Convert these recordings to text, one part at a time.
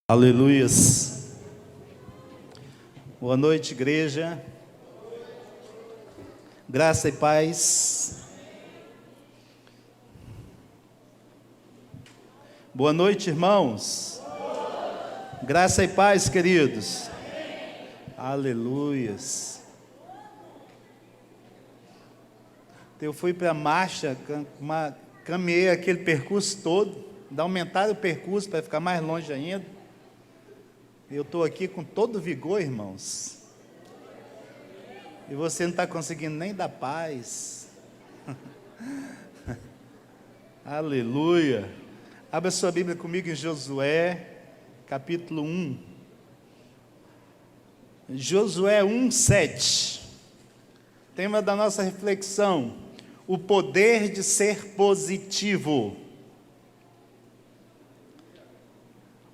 Aleluias. Boa noite, igreja. Graça e paz. Boa noite, irmãos. Graça e paz, queridos. Aleluias. Eu fui para a marcha, caminhei aquele percurso todo, aumentaram o percurso para ficar mais longe ainda. Eu estou aqui com todo vigor, irmãos. E você não está conseguindo nem dar paz. Aleluia. Abra sua Bíblia comigo em Josué, capítulo 1. Josué 1:7. Tema da nossa reflexão: o poder de ser positivo.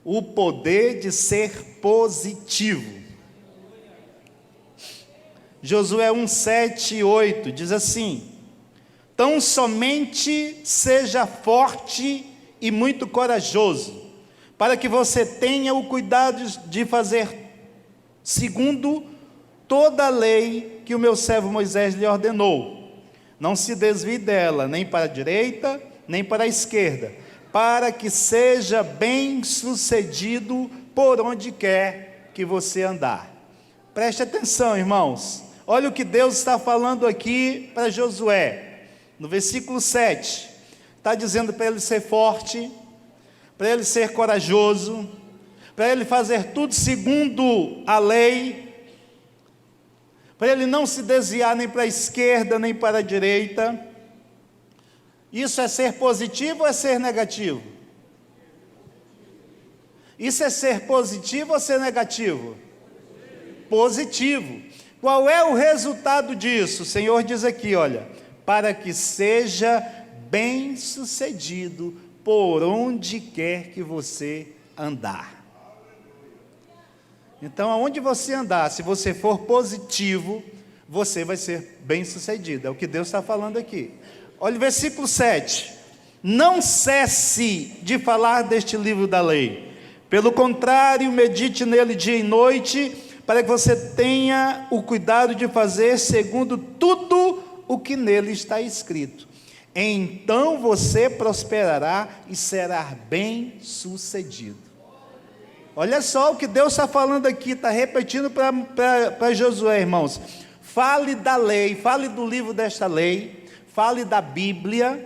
O poder de ser positivo. Josué 1:7 e 8 diz assim: tão somente seja forte e muito corajoso, para que você tenha o cuidado de fazer segundo toda a lei que o meu servo Moisés lhe ordenou. Não se desvie dela, nem para a direita, nem para a esquerda, para que seja bem sucedido por onde quer que você andar. Preste atenção, irmãos. Olha o que Deus está falando aqui para Josué. No versículo 7, está dizendo para ele ser forte, para ele ser corajoso, para ele fazer tudo segundo a lei, para ele não se desviar nem para a esquerda, nem para a direita. Isso é ser positivo ou é ser negativo? Isso é ser positivo ou ser negativo? Positivo. Qual é o resultado disso? O Senhor diz aqui, olha: para que seja bem sucedido por onde quer que você andar. Então, aonde você andar, se você for positivo, você vai ser bem sucedido. É o que Deus está falando aqui. Olha o versículo 7. Não cesse de falar deste livro da lei. Pelo contrário, medite nele dia e noite, para que você tenha o cuidado de fazer segundo tudo o que nele está escrito. Então você prosperará e será bem sucedido. Olha só o que Deus está falando aqui, está repetindo para Josué, irmãos. Fale da lei, fale do livro desta lei, fale da Bíblia,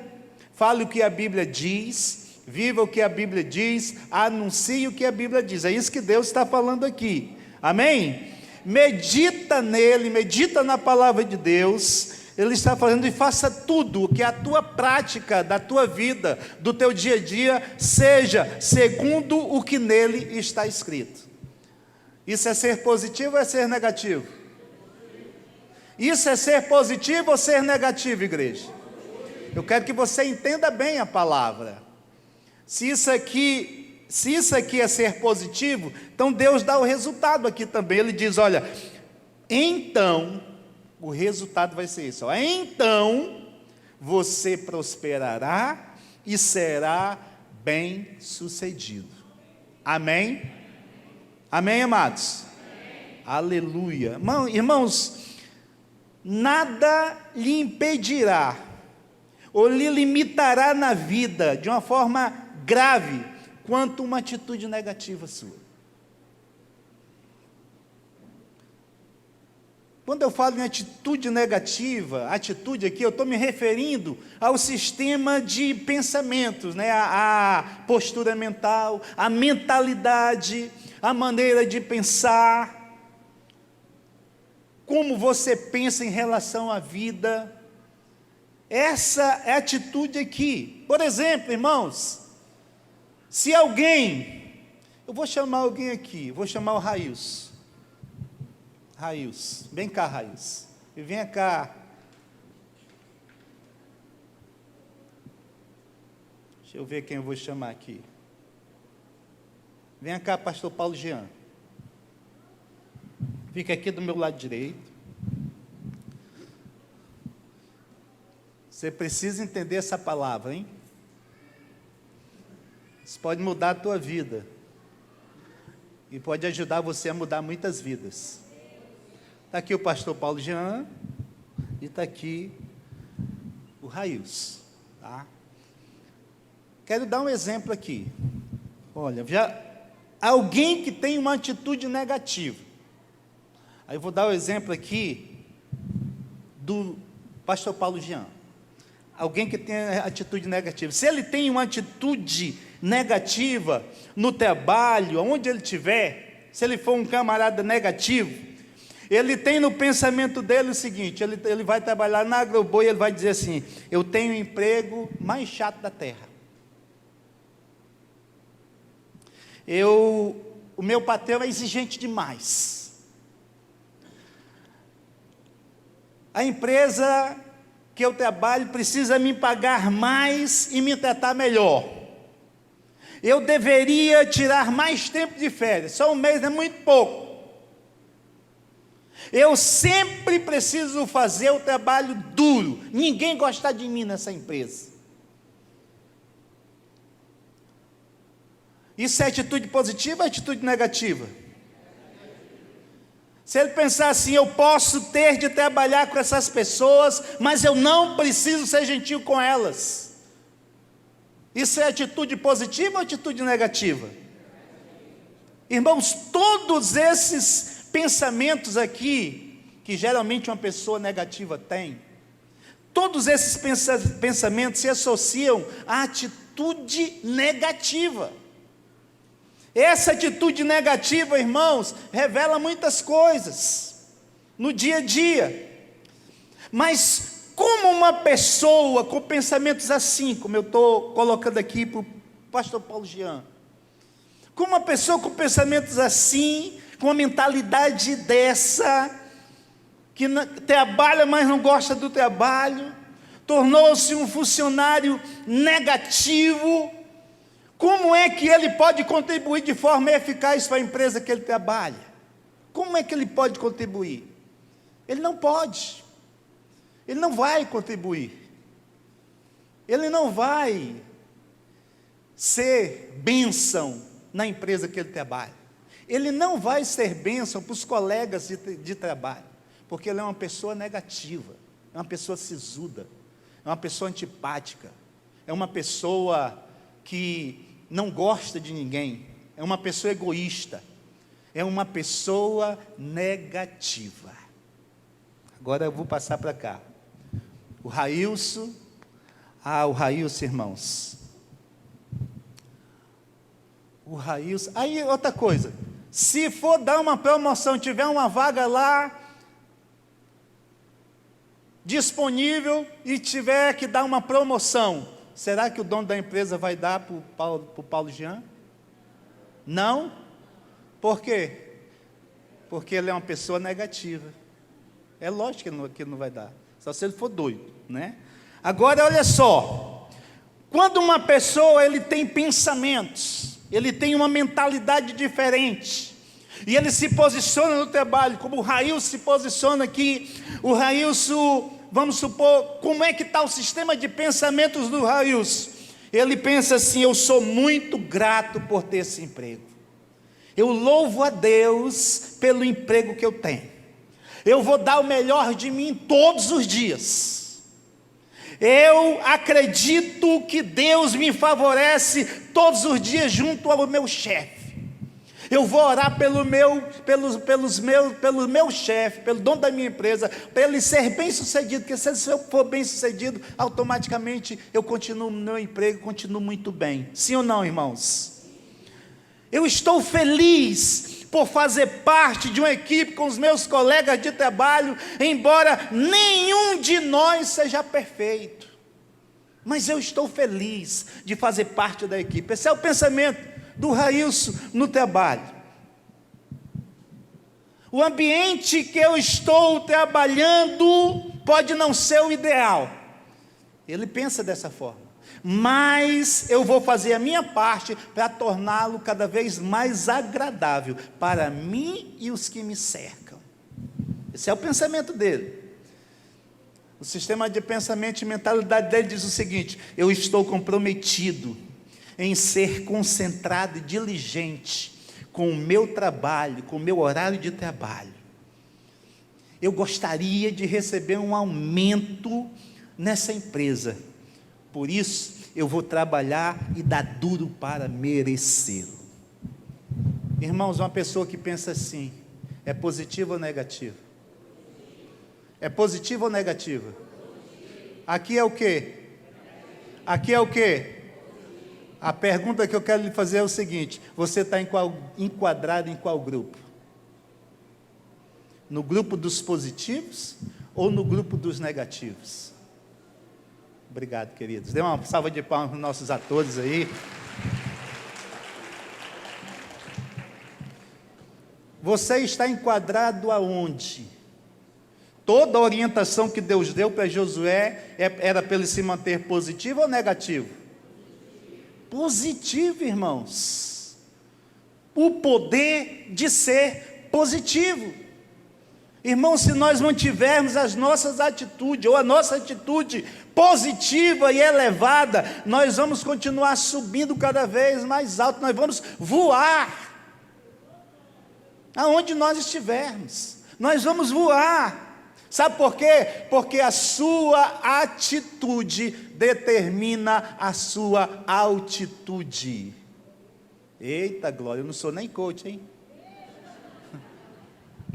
fale o que a Bíblia diz, viva o que a Bíblia diz, anuncie o que a Bíblia diz. É isso que Deus está falando aqui. Amém? Medita nele, medita na palavra de Deus. Ele está falando: e faça tudo que a tua prática, da tua vida, do teu dia a dia, seja segundo o que nele está escrito. Isso é ser positivo ou é ser negativo? Isso é ser positivo ou ser negativo, igreja? Eu quero que você entenda bem a palavra. Se isso aqui é ser positivo, então Deus dá o resultado aqui também. Ele diz: olha, então, o resultado vai ser isso. Então, você prosperará e será bem sucedido. Amém? Amém, amados? Amém. Aleluia. Irmãos, nada lhe impedirá ou lhe limitará na vida de uma forma grave quanto uma atitude negativa sua. Quando eu falo em atitude negativa, atitude aqui, eu estou me referindo ao sistema de pensamentos, né? A postura mental, a mentalidade, a maneira de pensar, como você pensa em relação à vida. Essa é a atitude aqui. Por exemplo, irmãos, se alguém, eu vou chamar alguém aqui, vou chamar o Rails. Rails, vem cá, Rails, e vem cá. Deixa eu ver quem eu vou chamar aqui. Vem cá, pastor Paulo Jean. Fica aqui do meu lado direito. Você precisa entender essa palavra, hein? Isso pode mudar a tua vida. e pode ajudar você a mudar muitas vidas. Está aqui o pastor Paulo Jean e está aqui o Rails, tá? Quero dar um exemplo aqui. Olha, alguém que tem uma atitude negativa. Aí eu vou dar o exemplo aqui do pastor Paulo Jean. Alguém que tem atitude negativa. Se ele tem uma atitude negativa no trabalho, onde ele estiver, se ele for um camarada negativo, ele tem no pensamento dele o seguinte: ele vai trabalhar na Agroboi e ele vai dizer assim: eu tenho o emprego mais chato da terra. O meu patrão é exigente demais. A empresa que eu trabalho precisa me pagar mais e me tratar melhor. Eu deveria tirar mais tempo de férias, só um mês é muito pouco. Eu sempre preciso fazer o trabalho duro, ninguém gosta de mim nessa empresa. Isso é atitude positiva ou atitude negativa? Se ele pensar assim: eu posso ter de trabalhar com essas pessoas, mas eu não preciso ser gentil com elas. Isso é atitude positiva ou atitude negativa? Irmãos, todos esses pensamentos aqui, que geralmente uma pessoa negativa tem, todos esses pensamentos se associam à atitude negativa. Essa atitude negativa, irmãos, revela muitas coisas no dia a dia. Mas como uma pessoa com pensamentos assim, como eu estou colocando aqui para o pastor Paulo Jean, como uma pessoa com pensamentos assim, com uma mentalidade dessa, que trabalha, mas não gosta do trabalho, tornou-se um funcionário negativo, como é que ele pode contribuir de forma eficaz para a empresa que ele trabalha? Como é que ele pode contribuir? Ele não pode. Ele não vai contribuir. Ele não vai ser bênção na empresa que ele trabalha. Ele não vai ser bênção para os colegas de trabalho, porque ele é uma pessoa negativa, é uma pessoa sisuda, é uma pessoa antipática, é uma pessoa que não gosta de ninguém, é uma pessoa egoísta, é uma pessoa negativa. Agora eu vou passar para cá. O Railson, irmãos. O Railson. Aí outra coisa, se for dar uma promoção, tiver uma vaga lá disponível e tiver que dar uma promoção, será que o dono da empresa vai dar para o Paulo Jean? Não? Por quê? Porque ele é uma pessoa negativa. É lógico que ele não vai dar, só se ele for doido, né? Agora, olha só, quando uma pessoa ele tem pensamentos, ele tem uma mentalidade diferente, e ele se posiciona no trabalho, como o Railson se posiciona aqui. O Railson, vamos supor, como é que está o sistema de pensamentos do Railson? Ele pensa assim: eu sou muito grato por ter esse emprego, eu louvo a Deus pelo emprego que eu tenho, eu vou dar o melhor de mim todos os dias, eu acredito que Deus me favorece todos os dias junto ao meu chefe, eu vou orar pelo meu chefe, pelo dono da minha empresa, para ele ser bem sucedido, porque se eu for bem sucedido, automaticamente eu continuo no meu emprego, continuo muito bem. Sim ou não, irmãos? Eu estou feliz por fazer parte de uma equipe com os meus colegas de trabalho, embora nenhum de nós seja perfeito, mas eu estou feliz de fazer parte da equipe. Esse é o pensamento do Railson no trabalho. O ambiente que eu estou trabalhando pode não ser o ideal, ele pensa dessa forma, mas eu vou fazer a minha parte para torná-lo cada vez mais agradável para mim e os que me cercam. Esse é o pensamento dele. O sistema de pensamento e mentalidade dele diz o seguinte: eu estou comprometido em ser concentrado e diligente com o meu trabalho, com o meu horário de trabalho, eu gostaria de receber um aumento nessa empresa, por isso eu vou trabalhar e dar duro para merecê-lo. Irmãos, uma pessoa que pensa assim, é positiva ou negativa? É positiva ou negativa? Aqui é o quê? Aqui é o quê? A pergunta que eu quero lhe fazer é o seguinte: você está enquadrado em qual grupo? No grupo dos positivos ou no grupo dos negativos? Obrigado, queridos. Dê uma salva de palmas para os nossos atores aí. Você está enquadrado aonde? Toda a orientação que Deus deu para Josué era para ele se manter positivo ou negativo? Positivo, irmãos. O poder de ser positivo. Irmãos, se nós mantivermos as nossas atitudes, ou a nossa atitude positiva e elevada, nós vamos continuar subindo cada vez mais alto, nós vamos voar. Aonde nós estivermos, nós vamos voar. Sabe por quê? Porque a sua atitude determina a sua altitude. Eita glória, eu não sou nem coach, hein?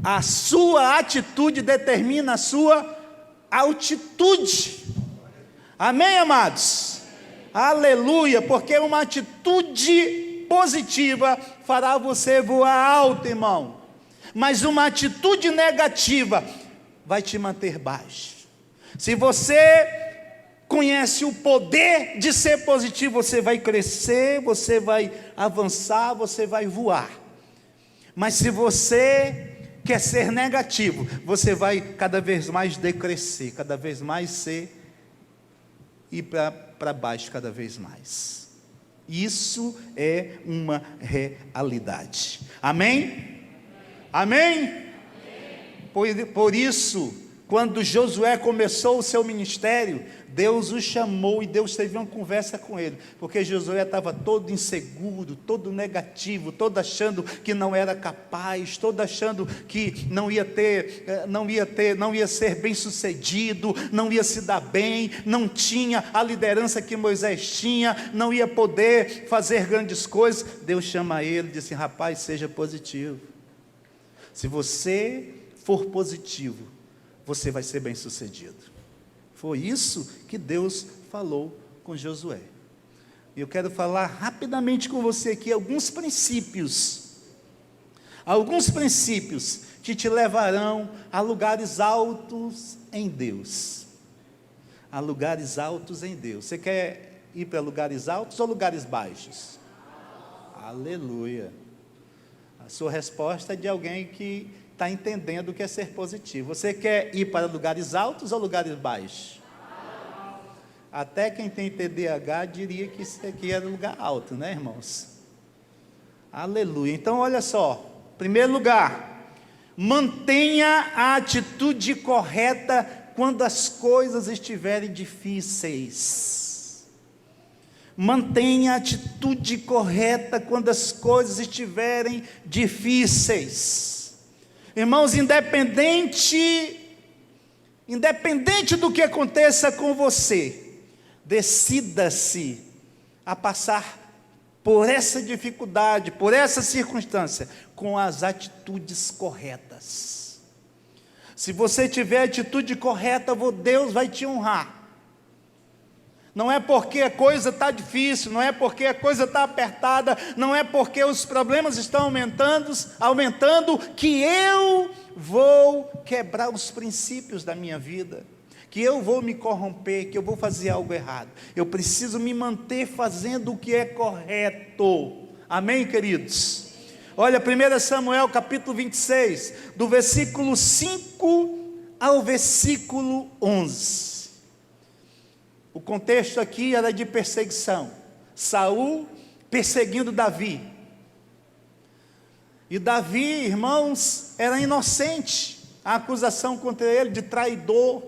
A sua atitude determina a sua altitude. Amém, amados? Aleluia, porque uma atitude positiva fará você voar alto, irmão. Mas uma atitude negativa vai te manter baixo. Se você conhece o poder de ser positivo, você vai crescer, você vai avançar, você vai voar. Mas se você quer ser negativo, você vai cada vez mais decrescer, cada vez mais ir para baixo cada vez mais. Isso é uma realidade. Amém? Amém? Por isso, quando Josué começou o seu ministério, Deus o chamou e Deus teve uma conversa com ele, porque Josué estava todo inseguro, todo negativo, todo achando que não era capaz, todo achando que não ia ser bem sucedido, não ia se dar bem, não tinha a liderança que Moisés tinha, não ia poder fazer grandes coisas. Deus chama ele e disse: rapaz, seja positivo. Se você for positivo, você vai ser bem sucedido. Foi isso que Deus falou com Josué. E eu quero falar rapidamente com você aqui alguns princípios que te levarão a lugares altos em Deus. A lugares altos em Deus. Você quer ir para lugares altos ou lugares baixos? Aleluia. A sua resposta é de alguém que está entendendo o que é ser positivo. Você quer ir para lugares altos ou lugares baixos? Até quem tem TDAH diria que isso aqui era lugar alto, né, irmãos? Aleluia. Então, olha só. Primeiro lugar, mantenha a atitude correta quando as coisas estiverem difíceis. Mantenha a atitude correta quando as coisas estiverem difíceis. Irmãos, independente do que aconteça com você, decida-se a passar por essa dificuldade, por essa circunstância, com as atitudes corretas. Se você tiver a atitude correta, Deus vai te honrar. Não é porque a coisa está difícil, não é porque a coisa está apertada, não é porque os problemas estão aumentando, que eu vou quebrar os princípios da minha vida, que eu vou me corromper, que eu vou fazer algo errado. Eu preciso me manter fazendo o que é correto. Amém, queridos? Olha, 1 Samuel capítulo 26, do versículo 5 ao versículo 11. O contexto aqui era de perseguição. Saul perseguindo Davi. E Davi, irmãos, era inocente. A acusação contra ele de traidor.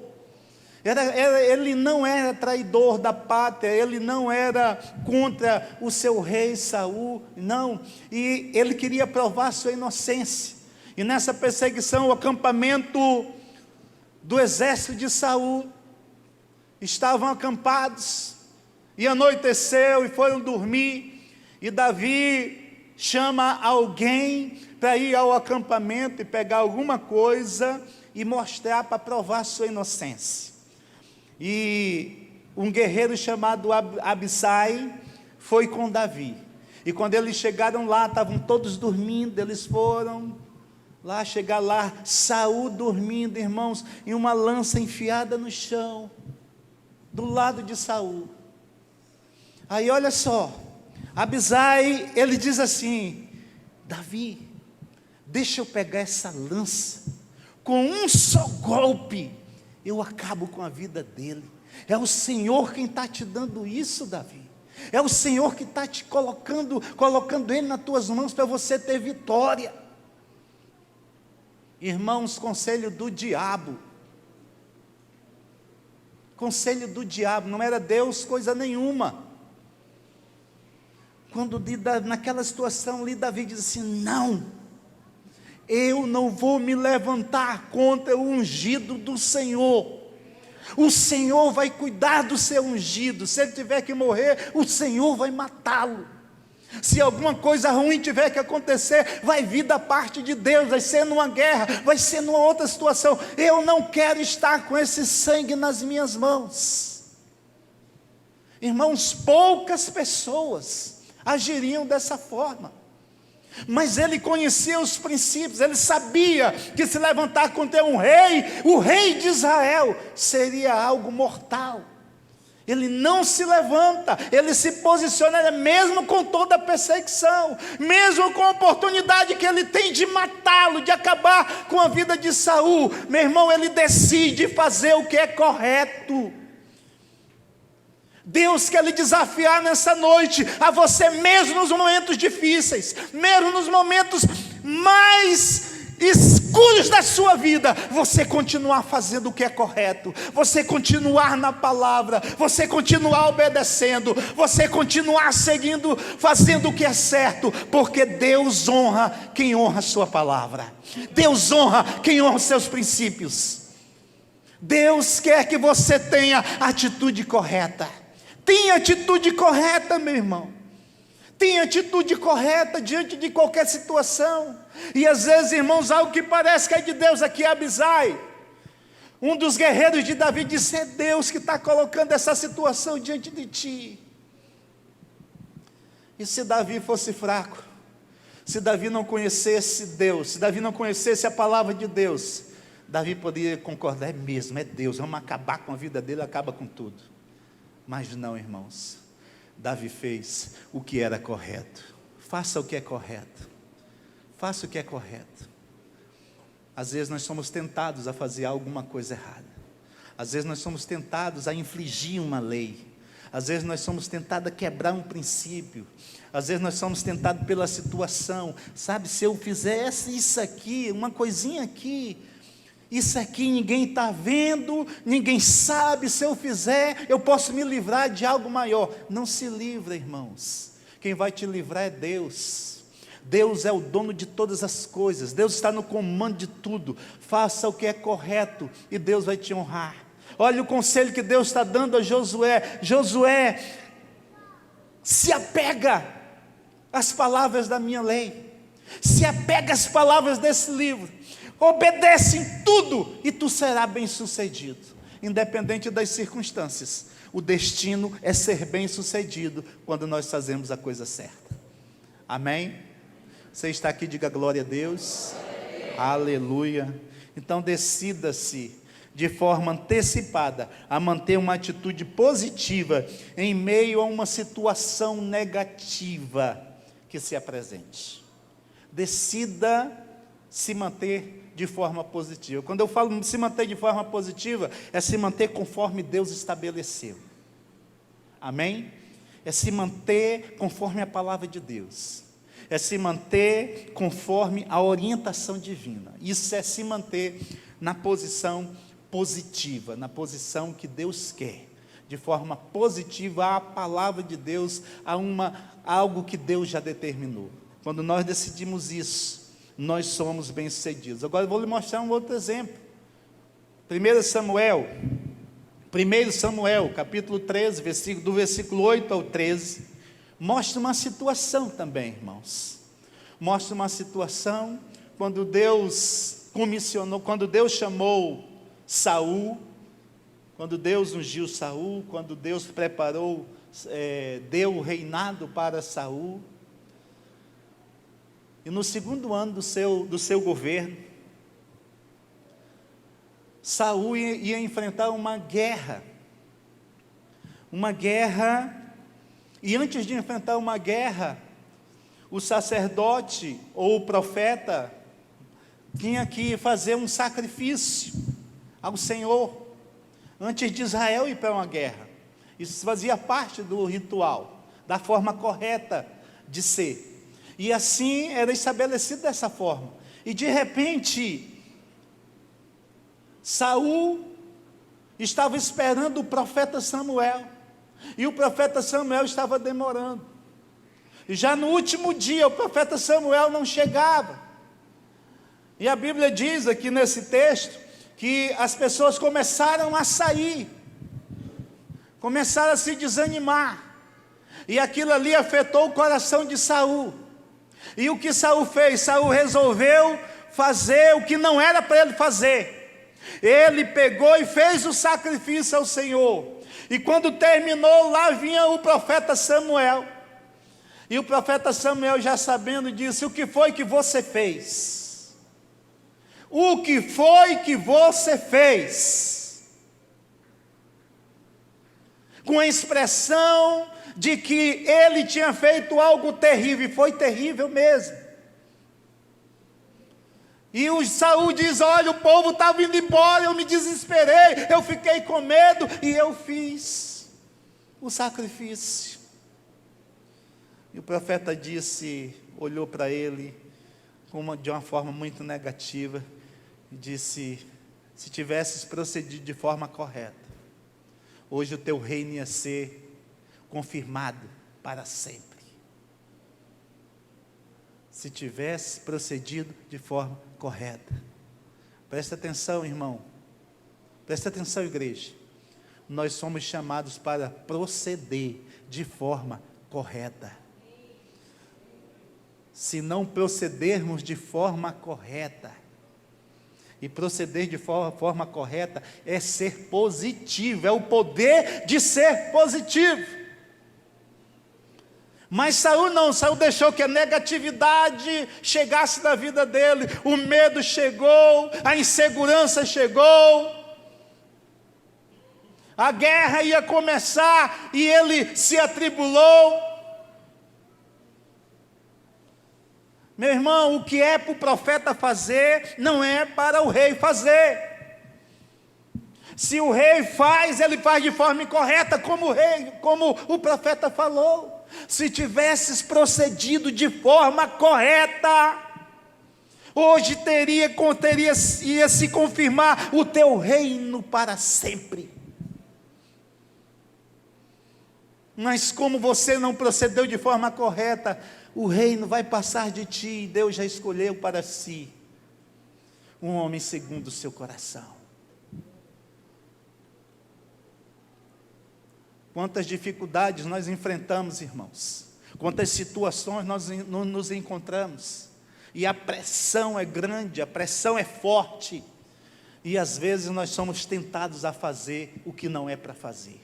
Ele não era traidor da pátria, ele não era contra o seu rei Saul, não. E ele queria provar sua inocência. E nessa perseguição, o acampamento do exército de Saul estavam acampados, e anoiteceu e foram dormir, e Davi chama alguém para ir ao acampamento e pegar alguma coisa e mostrar para provar sua inocência. E um guerreiro chamado Abisai foi com Davi, e quando eles chegaram lá, estavam todos dormindo, eles foram lá, chegar lá, Saul dormindo, irmãos, e uma lança enfiada no chão, do lado de Saul. Aí olha só, Abisai, ele diz assim: Davi, deixa eu pegar essa lança, com um só golpe, eu acabo com a vida dele. É o Senhor quem está te dando isso, Davi. É o Senhor que está te colocando ele nas tuas mãos para você ter vitória. Irmãos, conselho do diabo. Conselho do diabo, não era Deus coisa nenhuma. Quando naquela situação ali, Davi diz assim: não, eu não vou me levantar contra o ungido do Senhor. O Senhor vai cuidar do seu ungido. Se ele tiver que morrer, o Senhor vai matá-lo. Se alguma coisa ruim tiver que acontecer, vai vir da parte de Deus, vai ser numa guerra, vai ser numa outra situação. Eu não quero estar com esse sangue nas minhas mãos. Irmãos, poucas pessoas agiriam dessa forma, mas ele conhecia os princípios, ele sabia que se levantar contra um rei, o rei de Israel, seria algo mortal. Ele não se levanta, ele se posiciona, mesmo com toda a perseguição, mesmo com a oportunidade que ele tem de matá-lo, de acabar com a vida de Saul. Meu irmão, ele decide fazer o que é correto. Deus quer lhe desafiar nessa noite, a você mesmo nos momentos difíceis, mesmo nos momentos mais escuros da sua vida, você continuar fazendo o que é correto, você continuar na palavra, você continuar obedecendo, você continuar seguindo, fazendo o que é certo, porque Deus honra quem honra a sua palavra, Deus honra quem honra os seus princípios. Deus quer que você tenha a atitude correta. Tenha atitude correta, meu irmão. Tenha atitude correta diante de qualquer situação. E às vezes, irmãos, algo que parece que é de Deus, aqui é Abisai, um dos guerreiros de Davi, disse: é Deus que está colocando essa situação diante de ti. E se Davi fosse fraco, se Davi não conhecesse Deus, se Davi não conhecesse a palavra de Deus, Davi poderia concordar: é mesmo, é Deus, vamos acabar com a vida dele, acaba com tudo. Mas não, irmãos, Davi fez o que era correto. Faça o que é correto. Faça o que é correto. Às vezes nós somos tentados a fazer alguma coisa errada. Às vezes nós somos tentados a infligir uma lei. Às vezes nós somos tentados a quebrar um princípio. Às vezes nós somos tentados pela situação. Sabe, se eu fizesse isso aqui, uma coisinha aqui, isso aqui ninguém está vendo, ninguém sabe, se eu fizer, eu posso me livrar de algo maior. Não se livra, irmãos. Quem vai te livrar é Deus. Deus é o dono de todas as coisas. Deus está no comando de tudo. Faça o que é correto e Deus vai te honrar. Olha o conselho que Deus está dando a Josué. Josué, se apega às palavras da minha lei. Se apega às palavras desse livro. Obedece em tudo e tu serás bem sucedido, independente das circunstâncias. O destino é ser bem sucedido quando nós fazemos a coisa certa. Amém? Você está aqui, diga glória a Deus. Aleluia. Então decida-se de forma antecipada a manter uma atitude positiva em meio a uma situação negativa que se apresente. Decida se manter de forma positiva. Quando eu falo se manter de forma positiva, é se manter conforme Deus estabeleceu. Amém? É se manter conforme a palavra de Deus. É se manter conforme a orientação divina. Isso é se manter na posição positiva, na posição que Deus quer, de forma positiva à palavra de Deus, a algo que Deus já determinou. Quando nós decidimos isso, nós somos bem-sucedidos. Agora eu vou lhe mostrar um outro exemplo. 1 Samuel, capítulo 13, do versículo 8 ao 13, mostra uma situação também, irmãos. Mostra uma situação quando Deus comissionou, quando Deus chamou Saul, quando Deus ungiu Saul, quando Deus preparou, deu o reinado para Saul. E no segundo ano do seu governo, Saul ia enfrentar uma guerra, e antes de enfrentar uma guerra, o sacerdote ou o profeta tinha que fazer um sacrifício ao Senhor, antes de Israel ir para uma guerra. Isso fazia parte do ritual, da forma correta de ser, e assim era estabelecido dessa forma. E de repente, Saul estava esperando o profeta Samuel, e o profeta Samuel estava demorando, e já no último dia o profeta Samuel não chegava, e a Bíblia diz aqui nesse texto, que as pessoas começaram a sair, começaram a se desanimar, e aquilo ali afetou o coração de Saul. E o que Saul fez? Saul resolveu fazer o que não era para ele fazer. Ele pegou e fez o sacrifício ao Senhor, e quando terminou, lá vinha o profeta Samuel, e o profeta Samuel, já sabendo, disse: o que foi que você fez? O que foi que você fez? Com a expressão de que ele tinha feito algo terrível, e foi terrível mesmo. E o Saul diz: olha, o povo estava indo embora, eu me desesperei, eu fiquei com medo, e eu fiz o sacrifício. E o profeta olhou para ele de uma forma muito negativa, e disse: se tivesses procedido de forma correta, hoje o teu reino ia ser confirmado para sempre. Se tivesse procedido de forma correta. Presta atenção, irmão. Presta atenção, igreja. Nós somos chamados para proceder de forma correta. Se não procedermos de forma correta, e proceder de forma correta é ser positivo, é o poder de ser positivo. Mas Saul não, Saul deixou que a negatividade chegasse na vida dele, o medo chegou, a insegurança chegou, a guerra ia começar e ele se atribulou. Meu irmão, o que é para o profeta fazer, não é para o rei fazer. Se o rei faz, ele faz de forma incorreta, como o profeta falou. Se tivesses procedido de forma correta, hoje ia se confirmar o teu reino para sempre. Mas como você não procedeu de forma correta, o reino vai passar de ti, e Deus já escolheu para si um homem segundo o seu coração. Quantas dificuldades nós enfrentamos, irmãos, quantas situações nós nos encontramos, e a pressão é grande, a pressão é forte, e às vezes nós somos tentados a fazer o que não é para fazer,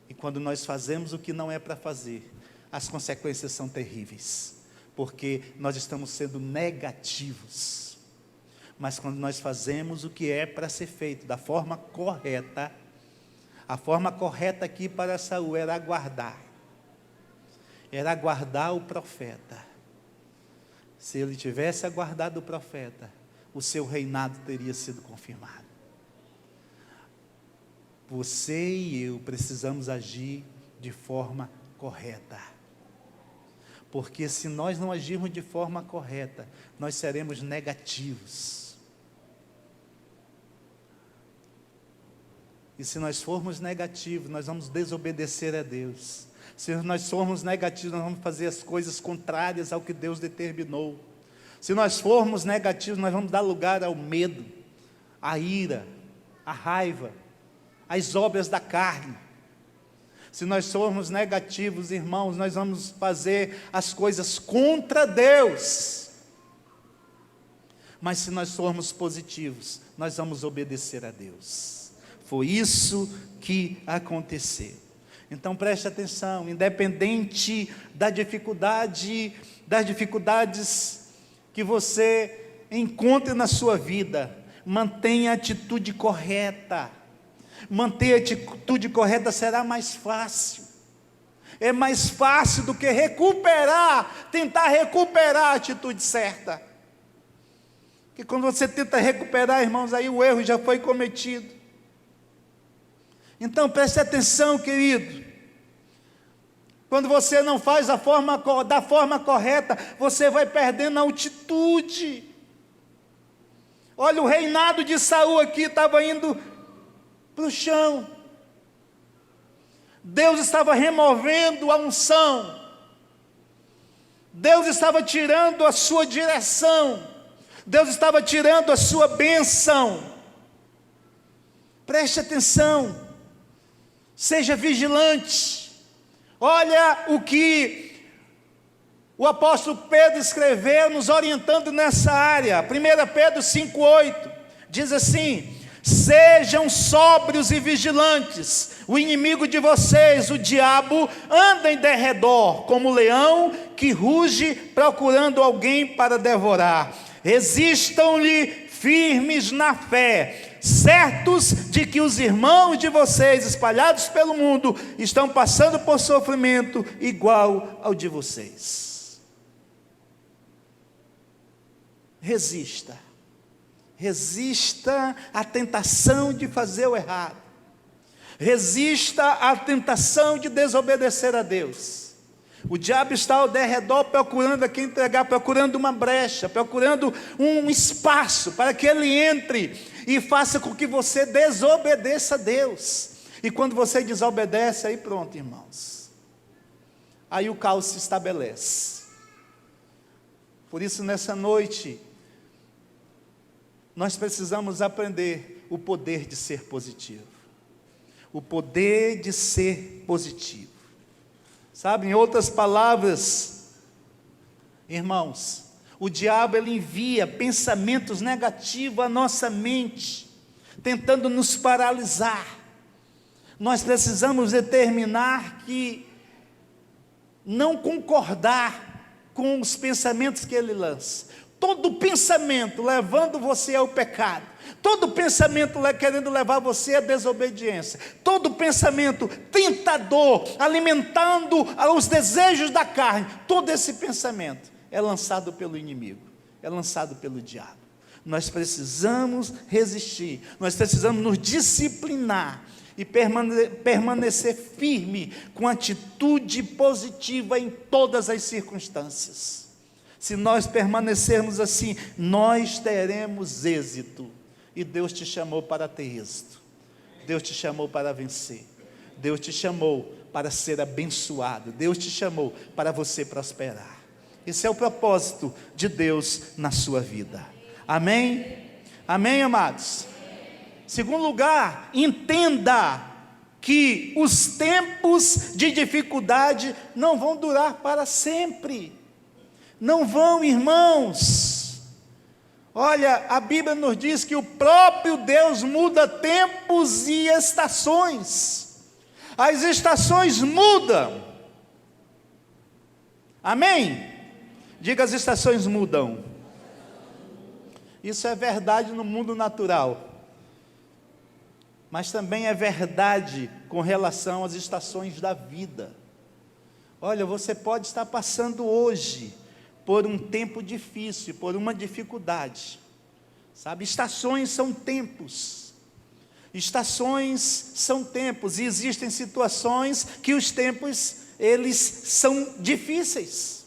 e quando nós fazemos o que não é para fazer, as consequências são terríveis, porque nós estamos sendo negativos. Mas quando nós fazemos o que é para ser feito da forma correta, a forma correta aqui para Saul era aguardar o profeta. Se ele tivesse aguardado o profeta, o seu reinado teria sido confirmado. Você e eu precisamos agir de forma correta, porque se nós não agirmos de forma correta, nós seremos negativos. E se nós formos negativos, nós vamos desobedecer a Deus. Se nós formos negativos, nós vamos fazer as coisas contrárias ao que Deus determinou. Se nós formos negativos, nós vamos dar lugar ao medo, à ira, à raiva, às obras da carne. Se nós formos negativos, irmãos, nós vamos fazer as coisas contra Deus. Mas se nós formos positivos, nós vamos obedecer a Deus. Foi isso que aconteceu. Então preste atenção, independente das dificuldades que você encontre na sua vida, mantenha a atitude correta. Manter a atitude correta será mais fácil. É mais fácil do que tentar recuperar a atitude certa. Porque quando você tenta recuperar, irmãos, aí o erro já foi cometido. Então preste atenção, querido. Quando você não faz da forma correta, você vai perdendo a altitude. Olha, o reinado de Saul aqui estava indo para o chão. Deus estava removendo a unção. Deus estava tirando a sua direção. Deus estava tirando a sua bênção. Preste atenção. Seja vigilante. Olha o que o apóstolo Pedro escreveu, nos orientando nessa área. 1 Pedro 5,8 diz assim: sejam sóbrios e vigilantes. O inimigo de vocês, o diabo, anda em derredor como leão que ruge procurando alguém para devorar. Resistam-lhe firmes na fé, certos de que os irmãos de vocês, espalhados pelo mundo, estão passando por sofrimento igual ao de vocês. Resista à tentação de fazer o errado, resista à tentação de desobedecer a Deus. O diabo está ao derredor procurando a quem entregar, procurando uma brecha, procurando um espaço para que ele entre e faça com que você desobedeça a Deus. E quando você desobedece, aí pronto, irmãos, aí o caos se estabelece. Por isso, nessa noite, nós precisamos aprender o poder de ser positivo. O poder de ser positivo. Sabe, em outras palavras, irmãos, o diabo ele envia pensamentos negativos à nossa mente, tentando nos paralisar. Nós precisamos determinar que não concordar com os pensamentos que ele lança. Todo pensamento levando você ao pecado, todo pensamento querendo levar você à desobediência, todo pensamento tentador, alimentando os desejos da carne, todo esse pensamento é lançado pelo inimigo, é lançado pelo diabo. Nós precisamos resistir, nós precisamos nos disciplinar e permanecer firme com atitude positiva em todas as circunstâncias. Se nós permanecermos assim, nós teremos êxito. E Deus te chamou para ter êxito. Deus te chamou para vencer. Deus te chamou para ser abençoado. Deus te chamou para você prosperar. Esse é o propósito de Deus na sua vida. Amém? Amém, amados? Segundo lugar, entenda que os tempos de dificuldade não vão durar para sempre. Não vão, irmãos. Olha, a Bíblia nos diz que o próprio Deus muda tempos e estações. As estações mudam. Amém? Diga, as estações mudam. Isso é verdade no mundo natural, mas também é verdade com relação às estações da vida. Olha, você pode estar passando hoje por um tempo difícil, por uma dificuldade, sabe? Estações são tempos, e existem situações que os tempos, eles são difíceis.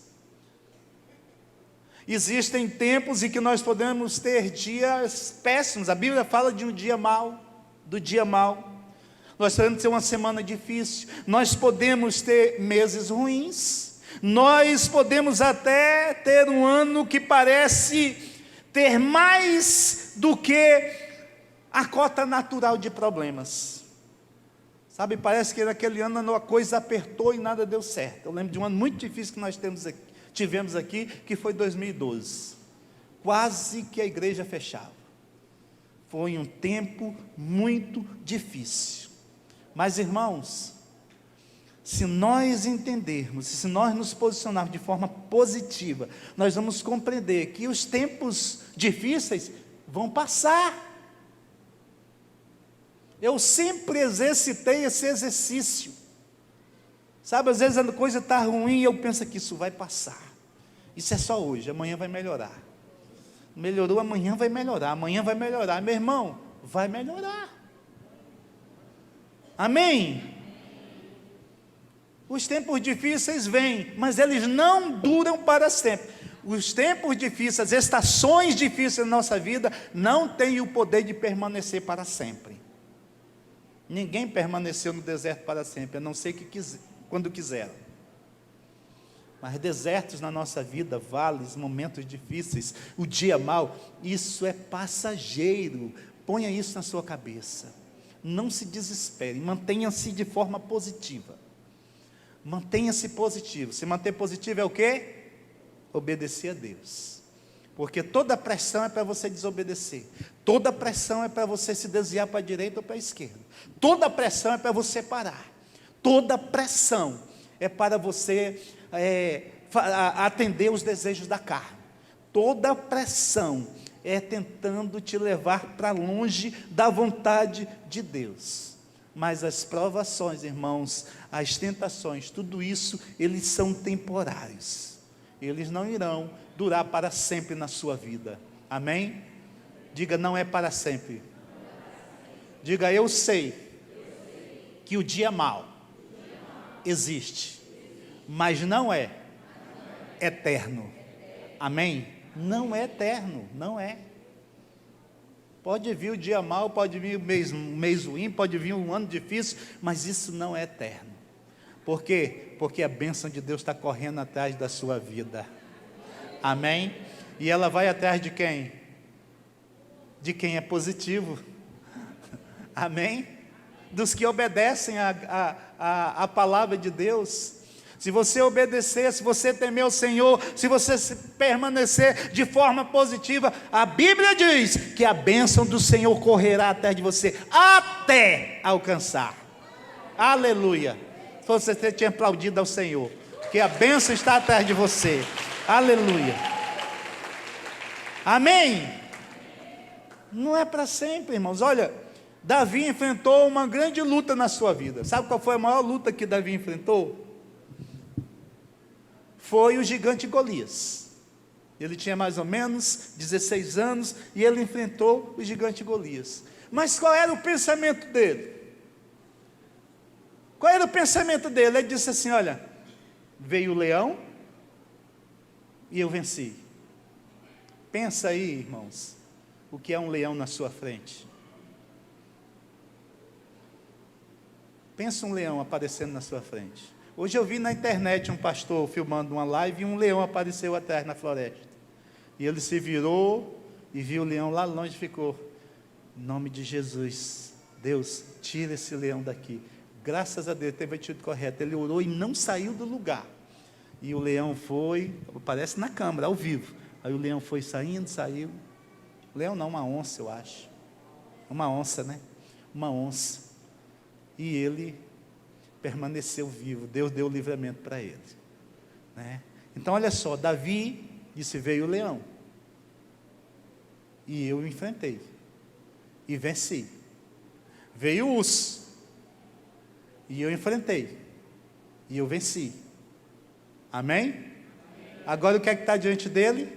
Existem tempos em que nós podemos ter dias péssimos. A Bíblia fala de um dia mau, do dia mau. Nós podemos ter uma semana difícil, nós podemos ter meses ruins, nós podemos até ter um ano que parece ter mais do que a cota natural de problemas. Sabe, parece que naquele ano a coisa apertou e nada deu certo. Eu lembro de um ano muito difícil que nós tivemos aqui, que foi 2012. Quase que a igreja fechava. Foi um tempo muito difícil. Mas, irmãos, se nós entendermos, se nós nos posicionarmos de forma positiva, nós vamos compreender que os tempos difíceis vão passar. Eu sempre exercitei esse exercício. Sabe, às vezes a coisa está ruim e eu penso que isso vai passar. Isso é só hoje, amanhã vai melhorar. Melhorou, amanhã vai melhorar, meu irmão, vai melhorar. Amém? Os tempos difíceis vêm, mas eles não duram para sempre. Os tempos difíceis, as estações difíceis na nossa vida, não têm o poder de permanecer para sempre. Ninguém permaneceu no deserto para sempre, a não ser quando quiseram. Mas desertos na nossa vida, vales, momentos difíceis, o dia mau, isso é passageiro. Ponha isso na sua cabeça. Não se desespere, mantenha-se de forma positiva. Mantenha-se positivo. Se manter positivo é o quê? Obedecer a Deus. Porque toda pressão é para você desobedecer. Toda pressão é para você se desviar para a direita ou para a esquerda. Toda pressão é para você parar. Toda pressão é para você atender os desejos da carne. Toda pressão é tentando te levar para longe da vontade de Deus. Mas as provações, irmãos, as tentações, tudo isso, eles são temporários. Eles não irão durar para sempre na sua vida. Amém? Diga, não é para sempre. Diga, eu sei que o dia mau existe, mas não é eterno. Amém? Não é eterno, não é. Pode vir o dia mau, pode vir um mês ruim, pode vir um ano difícil, mas isso não é eterno. Por quê? Porque a bênção de Deus está correndo atrás da sua vida. Amém? E ela vai atrás de quem? De quem é positivo. Amém? Dos que obedecem a palavra de Deus. Se você obedecer, se você temer o Senhor, se você permanecer de forma positiva, a Bíblia diz que a bênção do Senhor correrá atrás de você, até alcançar. Aleluia. Se você tinha aplaudido ao Senhor, que a bênção está atrás de você. Aleluia. Amém? Não é para sempre, irmãos. Olha, Davi enfrentou uma grande luta na sua vida. Sabe qual foi a maior luta que Davi enfrentou? Foi o gigante Golias. Ele tinha mais ou menos 16 anos e ele enfrentou o gigante Golias. Mas qual era o pensamento dele? Qual era o pensamento dele? Ele disse assim, olha, veio o leão e eu venci. Pensa aí, irmãos, o que é um leão na sua frente. Pensa um leão aparecendo na sua frente. Hoje eu vi na internet um pastor filmando uma live e um leão apareceu atrás na floresta. E ele se virou e viu o leão lá longe e ficou, em nome de Jesus, Deus, tira esse leão daqui. Graças a Deus, teve a atitude correta. Ele orou e não saiu do lugar. E o leão foi, aparece na câmera, ao vivo. Aí o leão foi saindo, saiu. Leão não, uma onça, eu acho. Uma onça, né? Uma onça. E ele permaneceu vivo. Deus deu o livramento para ele, né? Então olha só, Davi disse, veio o leão. E eu enfrentei. E venci. Veio o urso. E eu enfrentei. E eu venci. Amém? Agora o que é que está diante dele?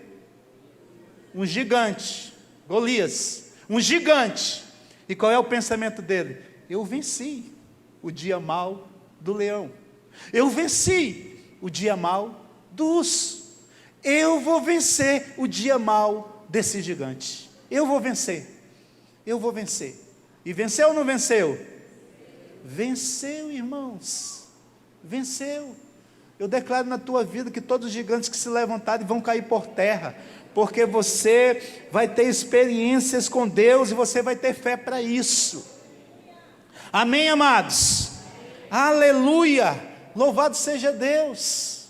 Um gigante. Golias. Um gigante. E qual é o pensamento dele? Eu venci o dia mau do leão. Eu venci o dia mau do urso. Eu vou vencer o dia mau desse gigante. Eu vou vencer. Eu vou vencer. E venceu ou não venceu? venceu, irmãos, venceu. Eu declaro na tua vida que todos os gigantes que se levantarem vão cair por terra, porque você vai ter experiências com Deus e você vai ter fé para isso. Amém, amados? Aleluia! Louvado seja Deus.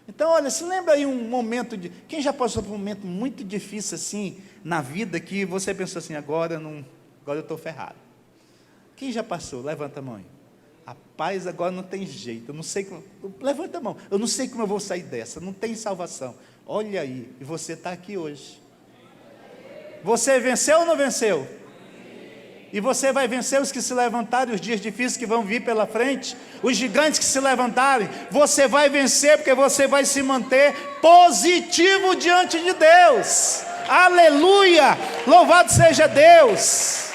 Então, olha, se lembra aí um momento de... Quem já passou por um momento muito difícil assim na vida, que você pensou assim, agora eu estou ferrado? Quem já passou? Levanta a mão aí. Rapaz, agora não tem jeito, eu não sei como... Levanta a mão, eu não sei como eu vou sair dessa, não tem salvação. Olha aí, e você está aqui hoje. Você venceu ou não venceu? E você vai vencer os que se levantarem, os dias difíceis que vão vir pela frente, os gigantes que se levantarem, você vai vencer, porque você vai se manter positivo diante de Deus. Aleluia! Louvado seja Deus!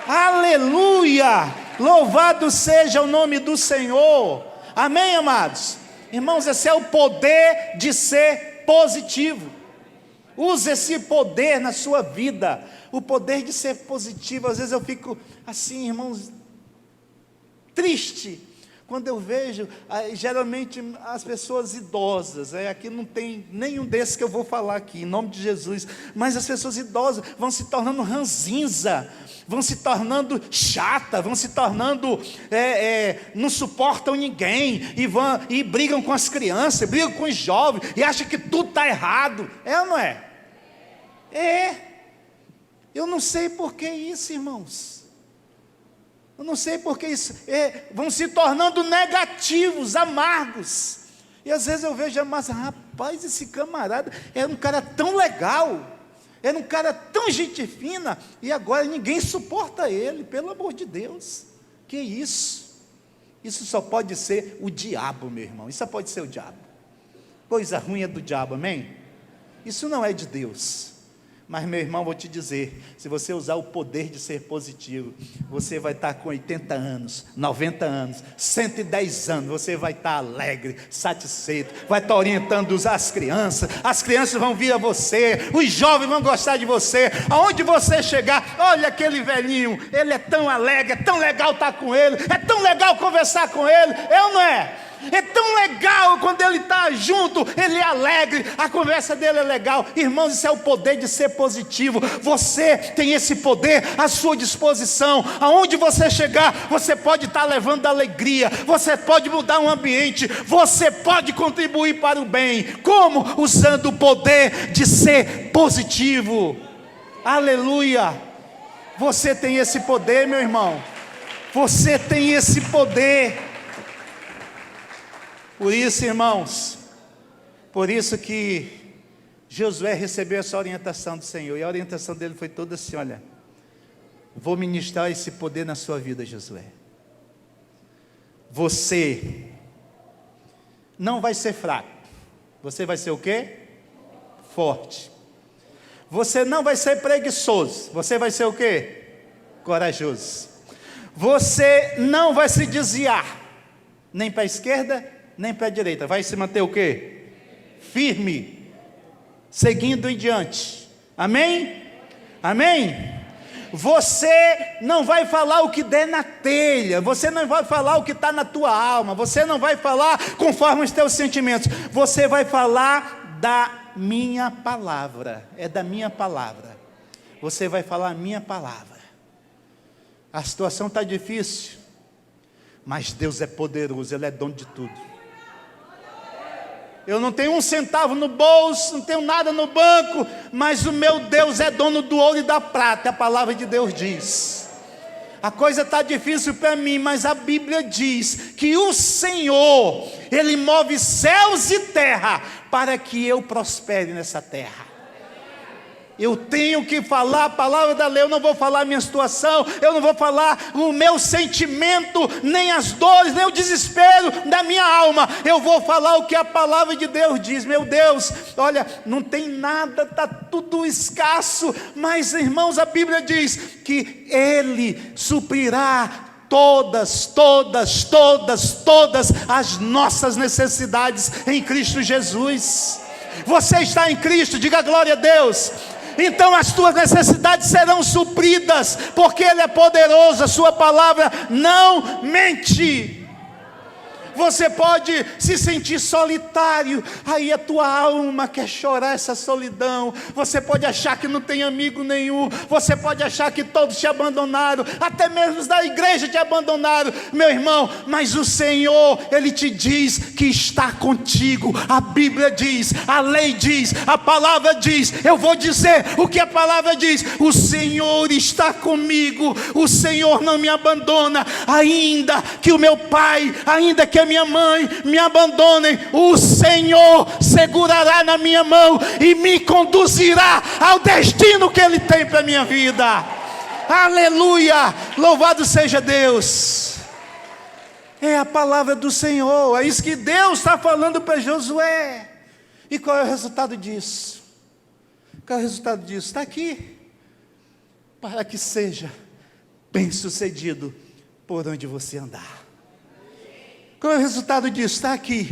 Aleluia! Louvado seja o nome do Senhor. Amém, amados? Irmãos, esse é o poder de ser positivo. Use esse poder na sua vida, o poder de ser positivo. Às vezes eu fico assim, irmãos, triste, quando eu vejo, geralmente as pessoas idosas, aqui não tem nenhum desses que eu vou falar aqui, em nome de Jesus, mas as pessoas idosas vão se tornando ranzinza, vão se tornando chata, vão se tornando, não suportam ninguém, e brigam com as crianças, brigam com os jovens, e acham que tudo está errado. É ou não é? Eu não sei por que isso, irmãos. Eu não sei por que isso. Vão se tornando negativos, amargos. E às vezes eu vejo, mas rapaz, esse camarada era um cara tão legal, era um cara tão gente fina, e agora ninguém suporta ele, pelo amor de Deus. Que isso? Isso só pode ser o diabo, meu irmão. Isso só pode ser o diabo. Coisa ruim é do diabo, amém? Isso não é de Deus. Mas, meu irmão, vou te dizer, se você usar o poder de ser positivo, você vai estar com 80 anos, 90 anos, 110 anos, você vai estar alegre, satisfeito, vai estar orientando as crianças vão vir a você, os jovens vão gostar de você, aonde você chegar, olha aquele velhinho, ele é tão alegre, é tão legal estar com ele, é tão legal conversar com ele, ou não é? É tão legal quando ele está junto, ele é alegre, a conversa dele é legal. Irmãos, isso é o poder de ser positivo. Você tem esse poder à sua disposição. Aonde você chegar, você pode estar levando alegria, você pode mudar um ambiente, você pode contribuir para o bem. Como? Usando o poder de ser positivo. Aleluia! Você tem esse poder, meu irmão. Você tem esse poder. Por isso, irmãos, por isso que Josué recebeu essa orientação do Senhor, e a orientação dele foi toda assim, olha, vou ministrar esse poder na sua vida, Josué. Você não vai ser fraco, você vai ser o quê? Forte. Você não vai ser preguiçoso, você vai ser o quê? Corajoso. Você não vai se desviar, nem para a esquerda, nem para a direita, vai se manter o quê? Firme, seguindo em diante. Amém? Amém? Você não vai falar o que der na telha, você não vai falar o que está na tua alma, você não vai falar conforme os teus sentimentos, você vai falar da minha palavra, é da minha palavra, você vai falar a minha palavra. A situação está difícil, mas Deus é poderoso, Ele é dono de tudo. Eu não tenho um centavo no bolso, não tenho nada no banco, mas o meu Deus é dono do ouro e da prata, a palavra de Deus diz. A coisa está difícil para mim, mas a Bíblia diz que o Senhor, Ele move céus e terra para que eu prospere nessa terra. Eu tenho que falar a palavra da lei, eu não vou falar a minha situação, eu não vou falar o meu sentimento, nem as dores, nem o desespero da minha alma, eu vou falar o que a palavra de Deus diz. Meu Deus, olha, não tem nada, está tudo escasso, mas irmãos, a Bíblia diz que Ele suprirá todas as nossas necessidades em Cristo Jesus. Você está em Cristo, diga glória a Deus. Então as tuas necessidades serão supridas, porque Ele é poderoso, a sua palavra não mente. Você pode se sentir solitário, aí a tua alma quer chorar essa solidão. Você pode achar que não tem amigo nenhum, você pode achar que todos te abandonaram, até mesmo os da igreja te abandonaram, meu irmão, mas o Senhor, Ele te diz que está contigo. A Bíblia diz, a lei diz, a palavra diz, eu vou dizer o que a palavra diz: o Senhor está comigo, o Senhor não me abandona, ainda que o meu pai, ainda que a minha mãe me abandonem, o Senhor segurará na minha mão e me conduzirá ao destino que Ele tem para a minha vida. Aleluia, louvado seja Deus. É a palavra do Senhor, é isso que Deus está falando para Josué. E qual é o resultado disso? Qual é o resultado disso? Está aqui: para que seja bem sucedido por onde você andar. Qual é o resultado disso? Está aqui: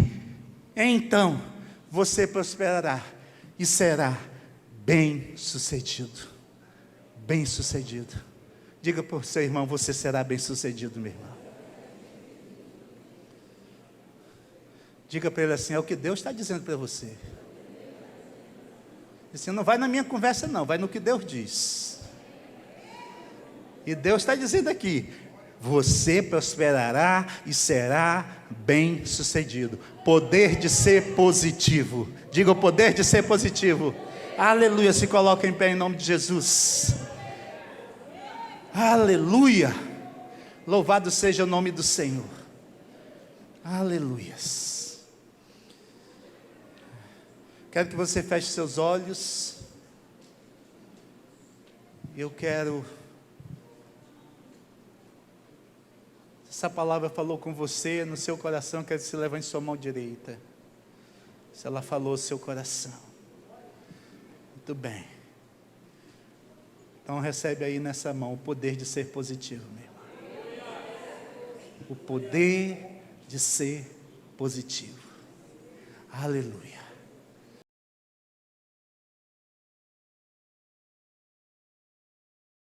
então você prosperará e será bem sucedido. Bem sucedido. Diga para o seu irmão: você será bem sucedido, meu irmão. Diga para ele assim: é o que Deus está dizendo para você. Você não vai na minha conversa não, vai no que Deus diz. E Deus está dizendo aqui: você prosperará e será bem sucedido. Poder de ser positivo. Diga: o poder de ser positivo. Aleluia. Se coloca em pé em nome de Jesus. Aleluia. Louvado seja o nome do Senhor. Aleluias. Quero que você feche seus olhos. Eu quero... Essa palavra falou com você no seu coração, quero que você levante sua mão direita. Se ela falou no seu coração. Muito bem. Então recebe aí nessa mão o poder de ser positivo, meu irmão. O poder de ser positivo. Aleluia.